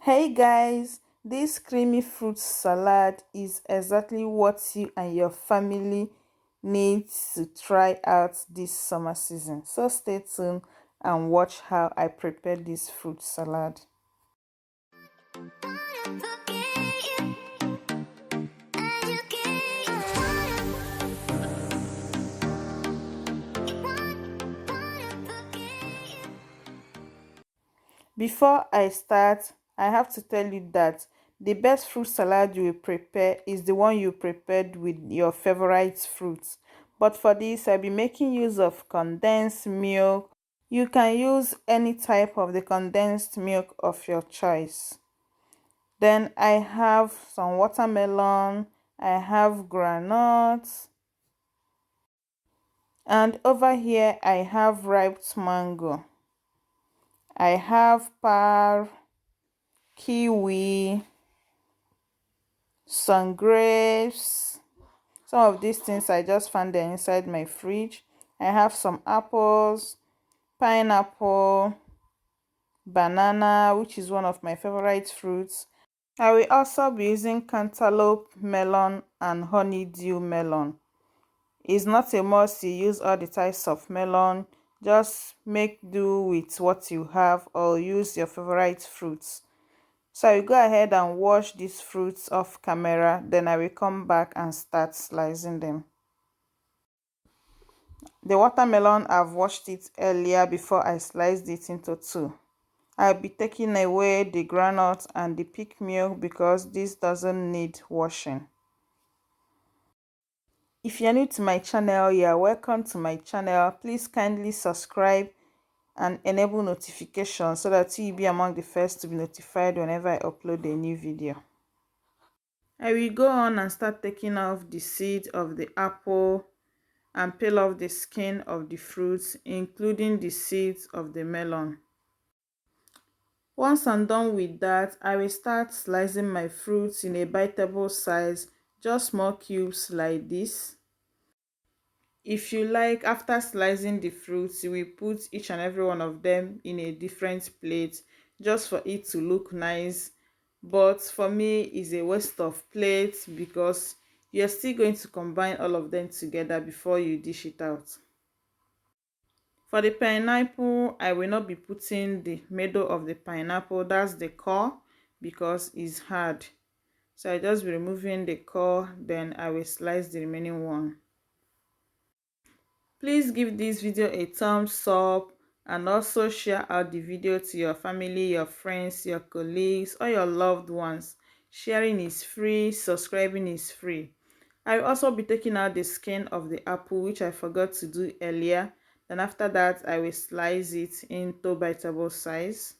Hey guys, this creamy fruit salad is exactly what you and your family need to try out this summer season. So stay tuned and watch how I prepare this fruit salad. Before I start, I have to tell you that the best fruit salad you will prepare is the one you prepared with your favorite fruits. But for this, I'll be making use of condensed milk. You can use any type of the condensed milk of your choice. Then I have some watermelon, I have groundnuts, and over here I have ripe mango. I have pear, kiwi, some grapes. Some of these things I just found them inside my fridge. I have some apples, pineapple, banana, which is one of my favorite fruits. I will also be using cantaloupe melon and honeydew melon. It's not a must to use all the types of melon. Just make do with what you have or use your favorite fruits. So I will go ahead and wash these fruits off camera, then I will come back and start slicing them. The watermelon, I've washed it earlier before I sliced it into two. I'll be taking away the groundnut and the pig milk because this doesn't need washing. If you're new to my channel, you're welcome to my channel. Please kindly subscribe and enable notifications so that you'll be among the first to be notified whenever I upload a new video. I will go on and start taking off the seed of the apple and peel off the skin of the fruits, including the seeds of the melon. Once I'm done with that, I will start slicing my fruits in a biteable size, just small cubes like this. If you like, after slicing the fruits, you will put each and every one of them in a different plate just for it to look nice. But for me, it's a waste of plate because you're still going to combine all of them together before you dish it out. For the pineapple, I will not be putting the middle of the pineapple, that's the core, because it's hard. So I just be removing the core, then I will slice the remaining one. Please give this video a thumbs up and also share out the video to your family, your friends, your colleagues, or your loved ones. Sharing is free, subscribing is free. I will also be taking out the skin of the apple, which I forgot to do earlier. Then after that, I will slice it into biteable size.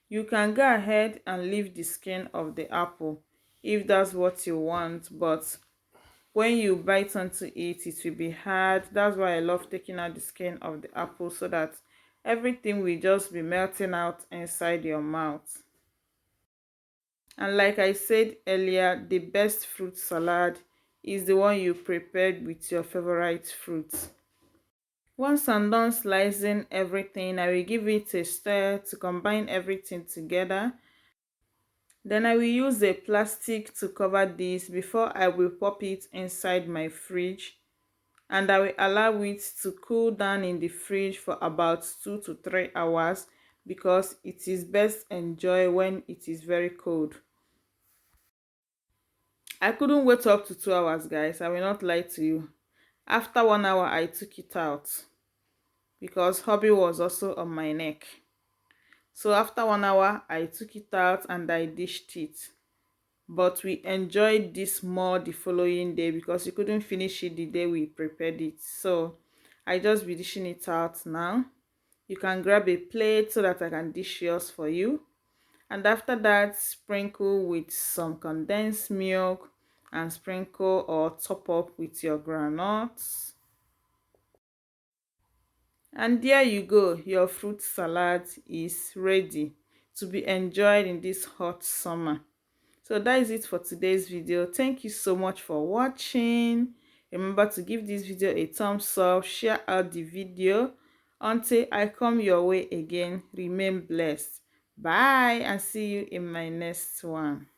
You can go ahead and leave the skin of the apple if that's what you want, but when you bite onto it, it will be hard. That's why I love taking out the skin of the apple so that everything will just be melting out inside your mouth. And like I said earlier, the best fruit salad is the one you prepared with your favorite fruits. Once I'm done slicing everything, I will give it a stir to combine everything together. Then I will use a plastic to cover this before I will pop it inside my fridge. And I will allow it to cool down in the fridge for about 2 to 3 hours because it is best enjoyed when it is very cold. I couldn't wait up to 2 hours, guys. I will not lie to you. After 1 hour, I took it out because hubby was also on my neck. So after 1 hour, I took it out and I dished it. But we enjoyed this more the following day because we couldn't finish it the day we prepared it. So I just be dishing it out now. You can grab a plate so that I can dish yours for you. And after that, sprinkle with some condensed milk and sprinkle or top up with your granules. And there you go, your fruit salad is ready to be enjoyed in this hot summer. So that is it for today's video. Thank you so much for watching. Remember to give this video a thumbs up, share out the video. Until I come your way again, remain blessed. Bye, and see you in my next one.